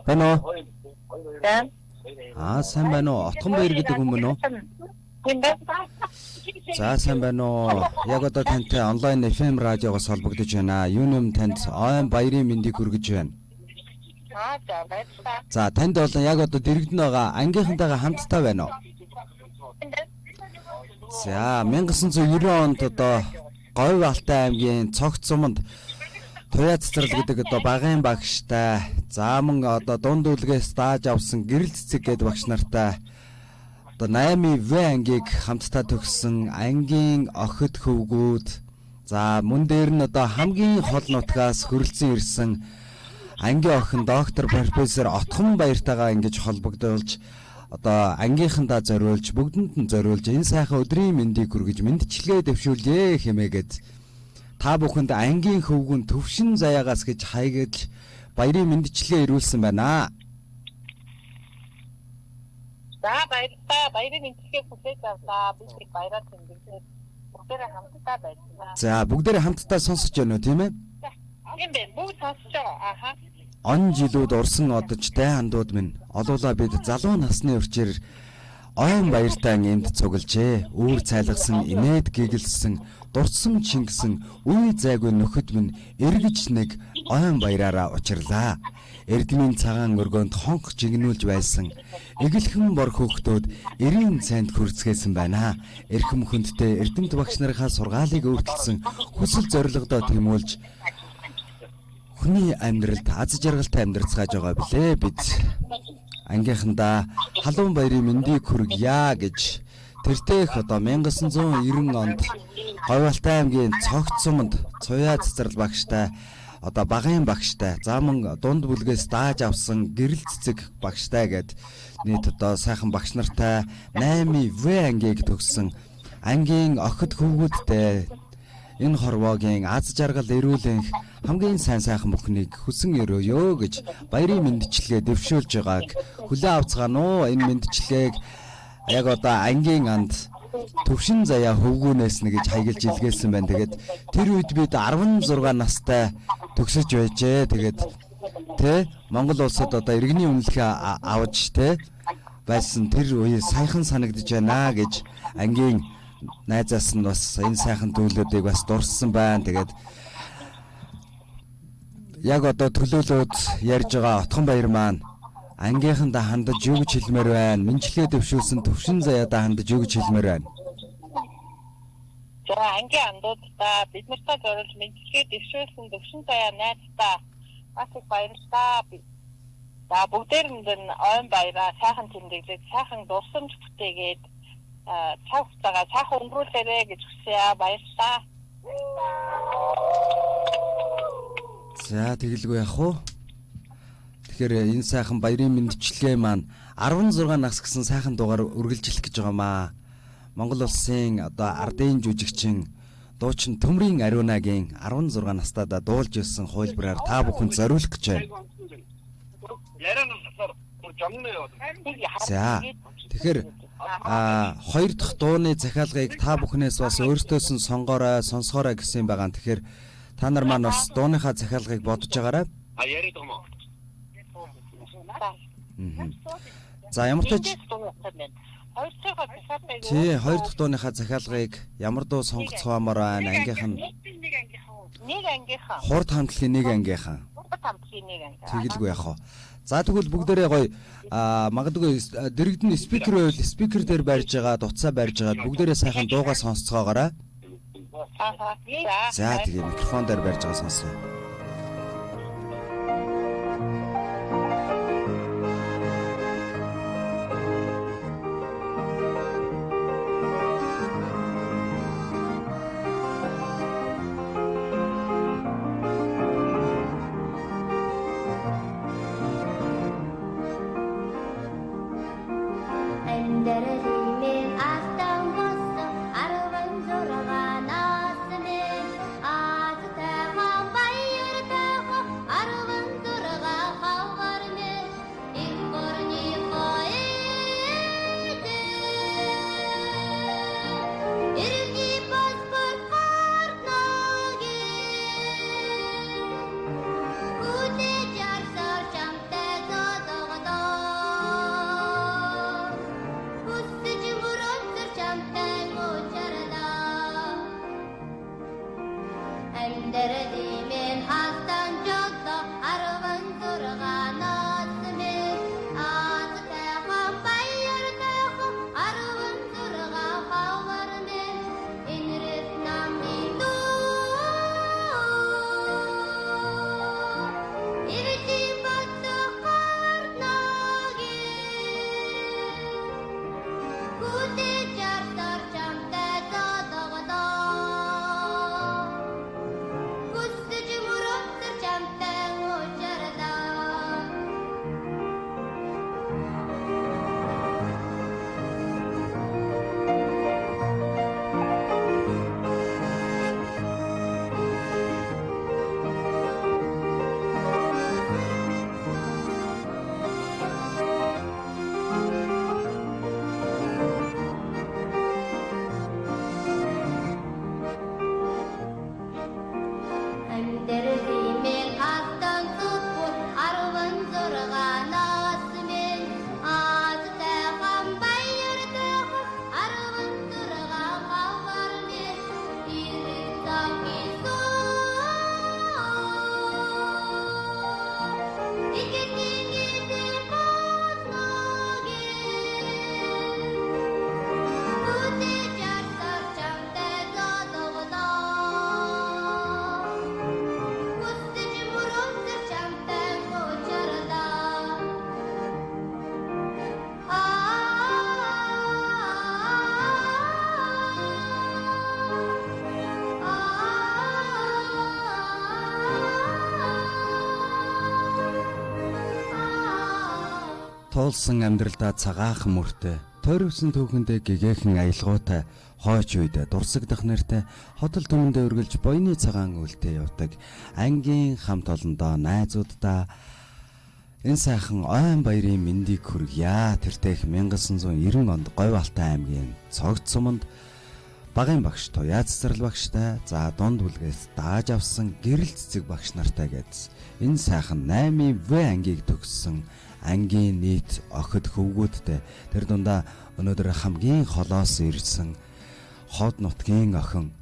Байна уу? Сайн байна уу? Отгон баяр гэдэг хүн мөн үү? За сайн байна уу? Яг одоо тантай онлайн FM радиогоос холбогдож байна. Юунем танд ойн баярын мэндийг хүргэж байна. За баярлалаа. За танд бол яг одоо дэрэгдэн байгаа ангийнхантайгаа хамтдаа байна уу? За 1990 онд одоо Говь Алтай аймгийн Цогц суманд Туяа цэцэрлэг гэдэг одоо багын багштай, зааман одоо дунд үлгээс дааж авсан гэрэл цэцэг гэдэг багш нартай одоо 8В ангийг хамтдаа төгссөн ангийн охид хөвгүүд, за мөн дээр нь одоо хамгийн хол нутгаас хөрөлцөн ирсэн ангийн охин доктор профессор Отхон баяртайгаа ингэж холбогдуулж одоо ангийнхандаа зориулж бүгдэнд нь зориулж энэ сайхан өдрийн мэндийг хүргэж мэндчилгээ дэвшүүлье хэмээгээд та бүхэнд ангийн хөвгүн төвшин заяагаас гэж хайгаж баярын мэндчилгээ ирүүлсэн байна. За баярлалаа. Баярын мэндчилгээ хүлээж авлаа. Бид их баяраар тэмдэглээд бүгдээрээ хамтдаа байна. За бүгдээрээ хамтдаа сонсож байна уу, тийм ээ? Тийм байна. Бүгд сонсож байгаа. Аха. Он жилүүд урсан одож дай хандууд минь олуулаа бид залуу насны өрчээр ойн баяртай энд цуглжээ. Үүр цайлгсан, инээд гигэлсэн, дурдсан чингсэн, үе зайгүй нөхөд минь эргэж нэг ойн баяраараа учирлаа. Эрдмийн цагаан өргөнд хонх жигнүүлж байсан эгэлхэн бор хөөхтүүд эрийн цайнд хүрцгээсэн байна. Эрхэм хүндтэй эрдэмт багш нарынхаа сургаалыг өөрчилсөн хүсэл зорилгодоо тэмүүлж хүний амьдралд аз жаргалтай амьдрцгааж байгаа билээ. Бид ангийнхандаа халуун баярын мэндийг хүргье гэж тэртех одоо 1990 онд Говь Алтай аймгийн Цогц суманд Туяа цэцэрлэг багштай одоо багын багштай, зааман дунд бүлгээс дааж авсан гэрэл цэцэг багштай гэд нийт одоо сайхан багш нартай 8В ангийг төгссөн ангийн охид хөвгүүдтэй энэ хорвоогийн аз жаргал эрүүлэнх хамгийн сайн сайхан бүхнийг хүсэн өрөөё гэж баярын мэндчилгээ дэвшүүлж байгааг хүлээн авцгаана уу. Энэ мэндчилгээг яг одоо ангийн анд төвшин заяа хөвгүүнээс нь гэж хайгилж илгээсэн байна. Тэгээд тэр үед бид 16 настай төгсөж байжээ. Тэгээд тэ Монгол улсад одоо иргэний үнэлгээ авч тэ байсан тэр үе сайхан санагдаж байна гэж ангийн найзаас нь бас энэ сайхан зүйлүүдийг бас дурссан байна. Тэгээд яг одоо төлөөлөөд ярьж байгаа Отхон баяр маань ангийнхандаа хандаж юу гэж хэлмээр байна? Мэндчилгээ дэвшүүлсэн төвшин заяадаа хандаж юу гэж хэлмээр байна? За ангийн андуудаа бид нартай зориулж мэндчилгээ дэвшүүлсэн төвшин заяа найздаа бас их баярлалаа. За бүгдээрэнд нь ойн баяраа сайхан тэмдэглээд сайхан дурсамж бүтээгээд цаг хугацаагаа сайхан өнгөрүүлээрэй гэж хүсье. Баярлалаа. За тэгэлгүй яах вэ? Тэгэхээр энэ сайхан баярын мэндчилгээ маань 16 нас гэсэн сайхан дугаар үргэлжлэх гэж байгаа маа. Монгол улсын одоо ардын жүжигчин дуучин Төмрийн Ариунагийн 16 настайдаа дуулж ирсэн хувилбараар та бүхэнд зориулах гэж байна. За тэгэхээр хоёр дахь дууны захиалгыг та бүхнээс бас өөртөөс нь сонсгоорой гэсэн байгаа. Тэгэхээр та нар маань бас дууныхаа захиалгыг бодож байгаарай. Яриад байгаа юм. За ямар ч хоёр дахь дууныхаа захиалгыг ямар дуу сонгоцгоомоор байна? Ангийнх нь нэг ангийнхан. Хурд хамтлагийн нэг ангийнхан. Тэгэлгүй яах вэ? За тэгвэл бүгдээрээ гоё магадгүй дэрэгдэн спикер байвал спикер дээр барьж байгаа, дуцаа барьж байгаа бүгдээрээ сайхан дуугаа сонсцоогоорой. За тэгээ микрофон дээр барьж байгаа сонсъё. Bye. Туулсан амьдралдаа цагаахан мөртөө тойрвсон түүхэндээ гэгээхэн аялгаутай хойч үед дурсагдах нэртэй хотол түмэндээ өргөлж буйны цагаан үлдээ явдаг ангийн хамт олондоо найзуудаа энэ сайхан ойн баярын мэндийг хүргье. Тэртех 1990 онд Говь Алтай аймгийн Цогц суманд багын багш Туяа Цэцэрлэг багштай за дунд бүлгээс дааж авсан гэрэл цэцэг багш нартай гэдс энэ сайхан 8-ийн В ангийг төгссөн ангийн нийт охид хөвгүүдтэй тэр дундаа өнөөдөр хамгийн холоос ирсэн хот нутгийн охин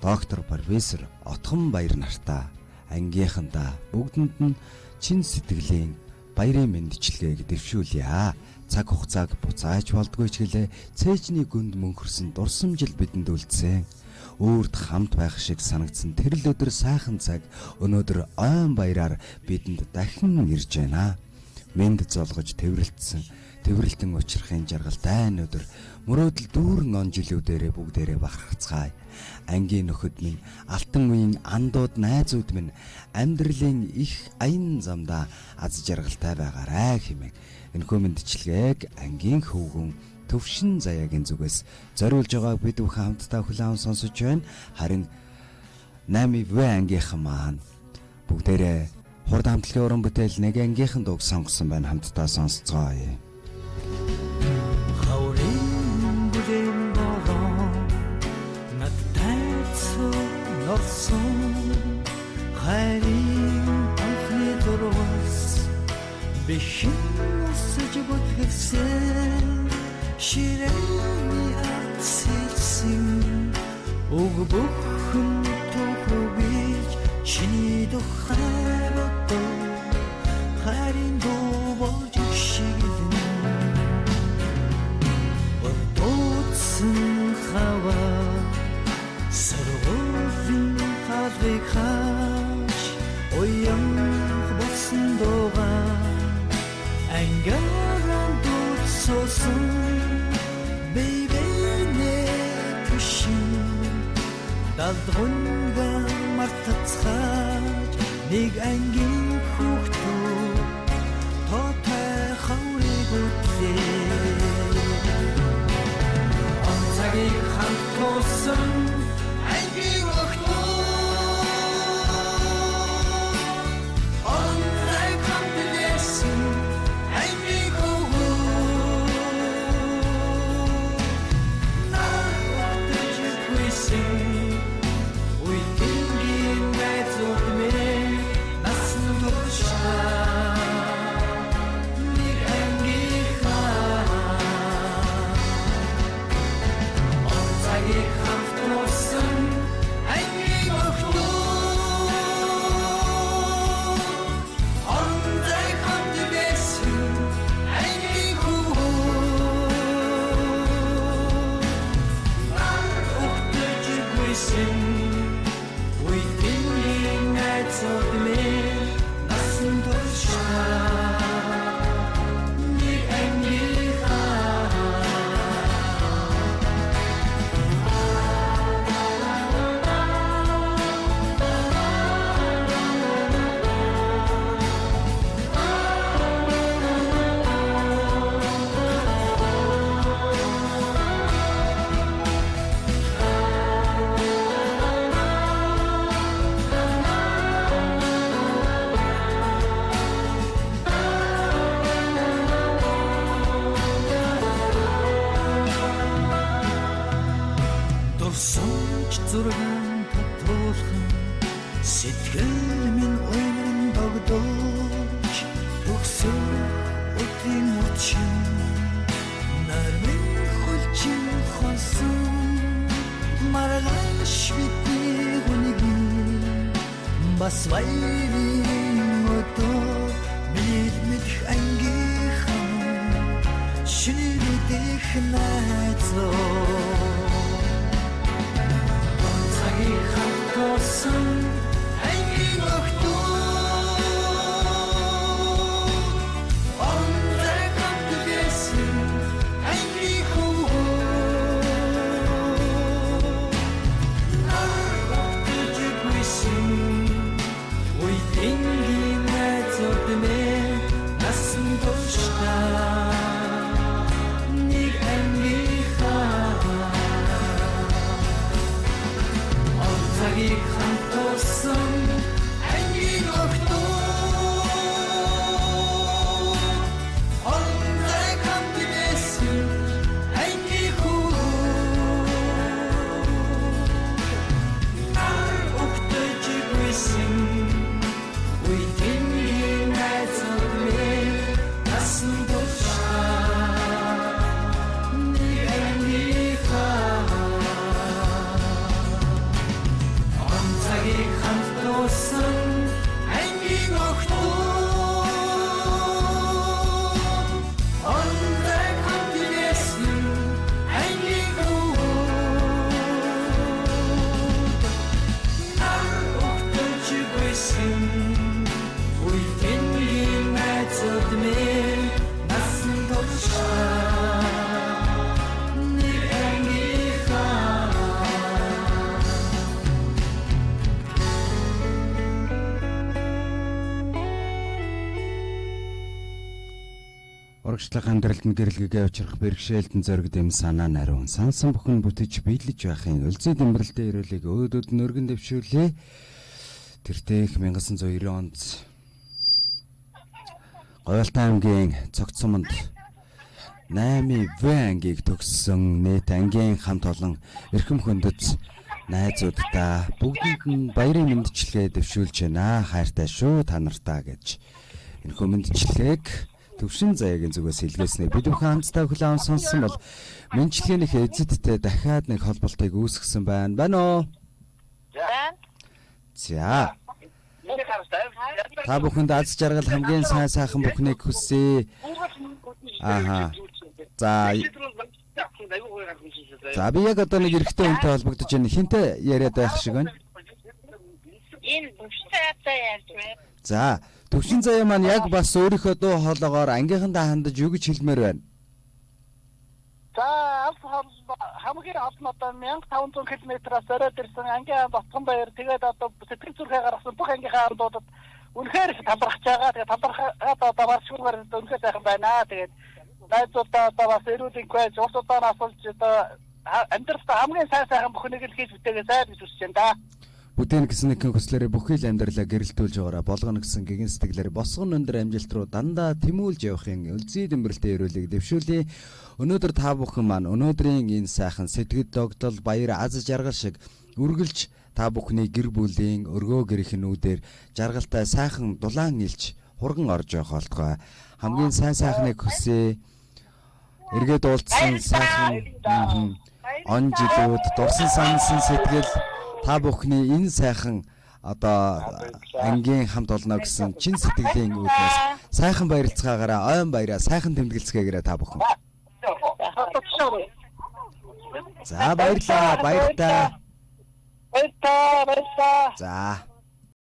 доктор профессор Отхон Баяр нартаа ангийнхандаа бүгдэнд нь чин сэтгэлийн баярын мэндчилгээг дэвшүүлье. Цаг хугацааг буцааж болдгүй ч гэлээ цээжний гүнд мөнхөрсөн дурсамжил бидэнд үлдсэн. Өөрт хамт байх шиг санагдсан тэр л өдөр сайхан цаг өнөөдөр ойн баяраар бидэнд дахин ирж байна. Мэнд золгож тэврэлтэн учрахын жаргалтай өнөөдөр мөрөөдөл дүүрэн он жилүүдээрээ бүгдээрээ бахархацгаая. Ангийн нөхөд минь, алтан үеийн андууд найзууд минь амьдралын их аян замдаа аз жаргалтай байгаарай хэмээн энэхүү мэндчилгээг ангийн хөвгүн Төвшин Заяагийн зүгээс зориулж байгааг бид бүхэн хамтдаа хүлээн сонсож байна. Харин 8-ийн В ангийнхан маань бүгдээрээ хурд хамтлагийн уран бүтээл нэг ангийнхан дууг сонгосон байна. Хамтдаа сонсцгоё. Хаврын бүлээн болон надтай цогцсон хайрын анхны дөрвс бишин өсөж бүтгсэн ширэний атсэлсэн уг бүхэн тохрогч чиний духай бодоо хайрын дуу болж шигдэн бодоцсон хава сэргэн хаврыг хаач оян болсон дууга ангаран дутсосон далдрунга мартацхаач нэг ангийн хүүхдөө тоотой хаврыг үтлээ онцагийг хамт туусан ангийн хүүхдөө онцагийг хамт лээсэн ангийн хүүхдөө наадаж хүйсэн зургаан татуулхан сэтгэл минь уймран богдож өгсөн өдрийн мөчн нармын хөлчин хонсон маргааш бидний хүнгийн бас баярын өдөр мэдэх ангийнхан шинэ мэдэх найзуу хамтсан ангийн охтоо онцай хамт лээсэн ангийн хүүхдөө наадаж хүйсэн үеийн найзууд минь насан туршдаа Урагшлах амьдралд нь гэрэлгэгээ учрах бэрхшээлтэн зориг дэм санаа нариун сансан бүхэн бүтэж биелэж байхын өлзий дэмбэрэлтэй ирүүлэг өөдөөд нь өргөн дэвшүүлээ. Тэртех 1990 онд Говьалтай аймгийн Цогцсомонд 8-ийн В ангийг төгссөн нийт ангийн хамт олон эрхэм хөндөц найзуудаа бүгдэнд нь баярын мэндчилгээ дэвшүүлж байна. Хайртай шүү та нартаа гэж энэхүү мэндчилгээг Төвшин Заяагийн зүгээс илгээснээр бид бүхэн хамтдаа хүлээн аван сонссон бол мэндчилгээнийх эзэдтэй дахиад нэг холболтыг үүсгэсэн байна. Байна уу? За. Та бүхэнд аз жаргал хамгийн сайн сайхан бүхнийг хүсье. Ааха. За би яг одоо нэг эрэгтэй хүнтэй холбогдож байна. Хинтээ яриад байх шиг байна. Энэ Төвшин Заяатай ярьж байна. За, Төвшин Заяа маань яг бас өөрийнхөө дуу хоолоогоор ангийнхандаа хандаж юу гэж хэлмээр байна. За, хамгийн олон одоо 1500 км-аас ороод ирсэн ангийн Батхан баяр тэгээд одоо сэтгэл зүрхээ гаргасан бүх ангийнхаа ардуудад үнэхээр талархаж байгаа. Тэгээд талархаад одоо баршгүйгээр үнэхээр сайхан байна. Тэгээд найзуудаа одоо бас эрүүлэнх байж улс удаанаас олж одоо амьдралдаа хамгийн сайхан бүхнийг л хийж бүтээгээ сайн гэж хүсэж байна да. Бүтээн гэсэн нэгэн хүслээрээ бүхий л амьдралаа гэрэлтүүлж байгаараа болгоно гэсэн гэгэн сэтгэлээр босгон өндөр амжилт руу дандаа тэмүүлж явахын өлзий дэмбэрэлтэй ирүүлэг дэвшүүлээ. Өнөөдөр та бүхэн маань өнөөдрийн энэ сайхан сэтгэл догдол баяр аз жаргал шиг үргэлж та бүхний гэр бүлийн өргөө гэрхнүүдээр жаргалтай сайхан дулаан илж хурган орж явах болтугай. Хамгийн сайн сайхныг хүсье. Эргээд уулзсан сайхан он жилүүд дурсан сансан сэтгэл та бүхний энэ сайхан одоо ангийн хамт олно гэсэн чин сэтгэлийн үүднээс сайхан баярлцгаагаараа ойн баяраа сайхан тэмдэглэцгээгээрээ та бүхэн. За баярлаа баяртай. Баярлалаа. За